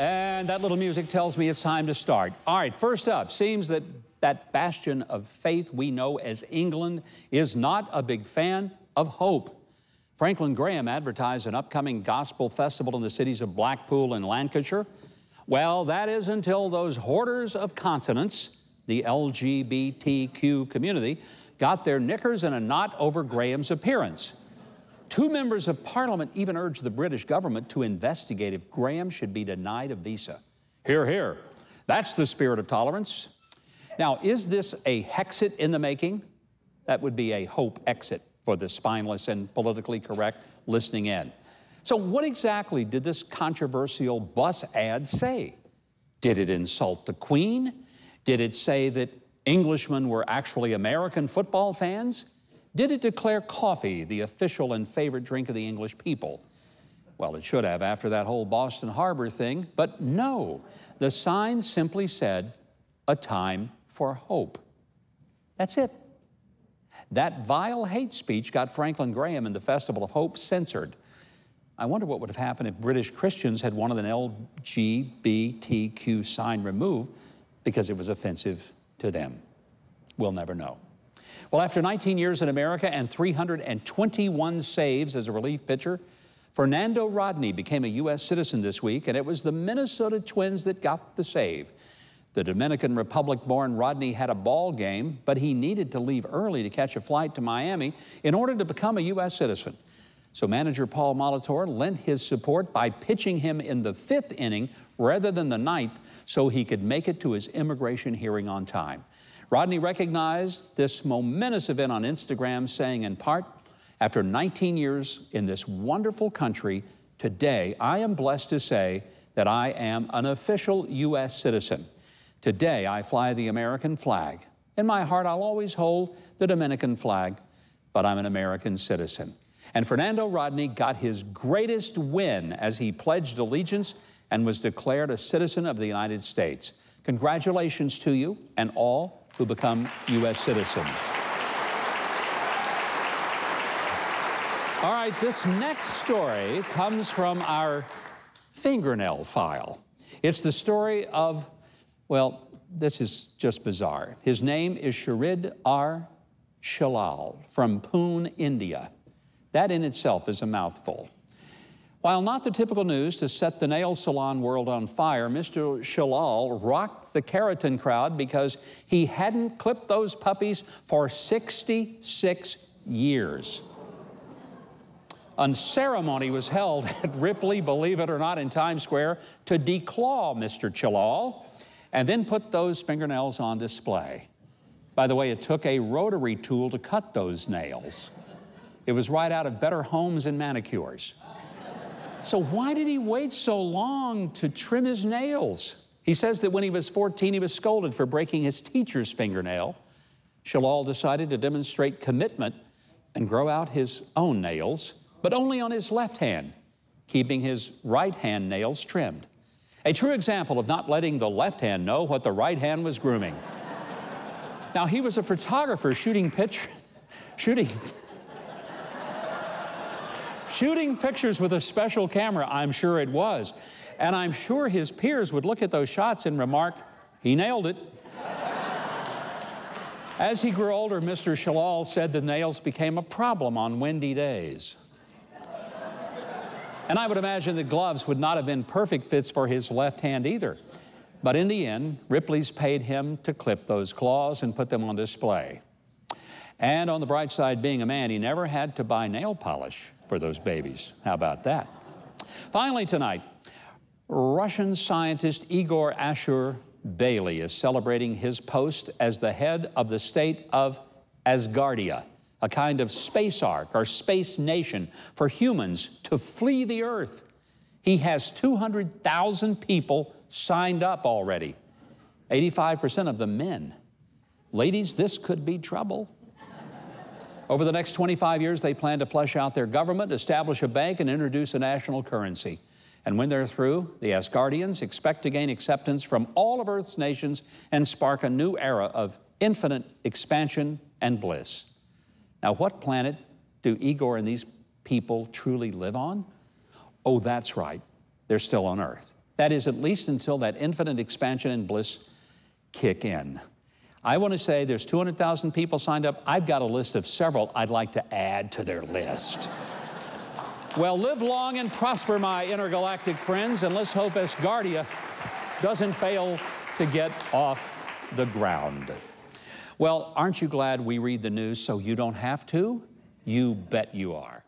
And that little music tells me it's time to start. All right, first up, seems that that bastion of faith we know as England is not a big fan of hope. Franklin Graham advertised an upcoming gospel festival in the cities of Blackpool and Lancashire. Well, that is until those hoarders of consonants, the LGBTQ community, got their knickers in a knot over Graham's appearance. Two members of Parliament even urged the British government to investigate if Graham should be denied a visa. Hear, hear. That's the spirit of tolerance. Now, is this a Hexit in the making? That would be a hope exit for the spineless and politically correct listening in. So what exactly did this controversial bus ad say? Did it insult the Queen? Did it say that Englishmen were actually American football fans? Did it declare coffee the official and favorite drink of the English people? Well, it should have after that whole Boston Harbor thing, but no. The sign simply said, a time for hope. That's it. That vile hate speech got Franklin Graham and the Festival of Hope censored. I wonder what would have happened if British Christians had wanted an LGBTQ sign removed because it was offensive to them. We'll never know. Well, after 19 years in America and 321 saves as a relief pitcher, Fernando Rodney became a U.S. citizen this week, and it was the Minnesota Twins that got the save. The Dominican Republic-born Rodney had a ball game, but he needed to leave early to catch a flight to Miami in order to become a U.S. citizen. So manager Paul Molitor lent his support by pitching him in the 5th inning rather than the 9th so he could make it to his immigration hearing on time. Rodney recognized this momentous event on Instagram, saying in part, after 19 years in this wonderful country, today I am blessed to say that I am an official U.S. citizen. Today I fly the American flag. In my heart I'll always hold the Dominican flag, but I'm an American citizen. And Fernando Rodney got his greatest win as he pledged allegiance and was declared a citizen of the United States. Congratulations to you and all who become U.S. citizens. All right, this next story comes from our fingernail file. It's the story of, well, this is just bizarre. His name is Sharid R. Shalal from Pune, India. That in itself is a mouthful. While not the typical news to set the nail salon world on fire, Mr. Shalal rocked the keratin crowd because he hadn't clipped those puppies for 66 years. A ceremony was held at Ripley, believe it or not, in Times Square to declaw Mr. Shalal and then put those fingernails on display. By the way, it took a rotary tool to cut those nails. It was right out of Better Homes and Manicures. So why did he wait so long to trim his nails? He says that when he was 14, he was scolded for breaking his teacher's fingernail. Shalal decided to demonstrate commitment and grow out his own nails, but only on his left hand, keeping his right hand nails trimmed. A true example of not letting the left hand know what the right hand was grooming. Now, he was a photographer shooting pictures with a special camera, I'm sure it was. And I'm sure his peers would look at those shots and remark, he nailed it. As he grew older, Mr. Shalal said the nails became a problem on windy days. And I would imagine that gloves would not have been perfect fits for his left hand either. But in the end, Ripley's paid him to clip those claws and put them on display. And on the bright side, being a man, he never had to buy nail polish for those babies. How about that? Finally tonight, Russian scientist Igor Ashur Bailey is celebrating his post as the head of the state of Asgardia, a kind of space ark or space nation for humans to flee the Earth. He has 200,000 people signed up already, 85% of them men. Ladies, this could be trouble. Over the next 25 years, they plan to flesh out their government, establish a bank, and introduce a national currency. And when they're through, the Asgardians expect to gain acceptance from all of Earth's nations and spark a new era of infinite expansion and bliss. Now, what planet do Igor and these people truly live on? Oh, that's right. They're still on Earth. That is, at least until that infinite expansion and bliss kick in. I want to say there's 200,000 people signed up. I've got a list of several I'd like to add to their list. Well, live long and prosper, my intergalactic friends, and let's hope Asgardia doesn't fail to get off the ground. Well, aren't you glad we read the news so you don't have to? You bet you are.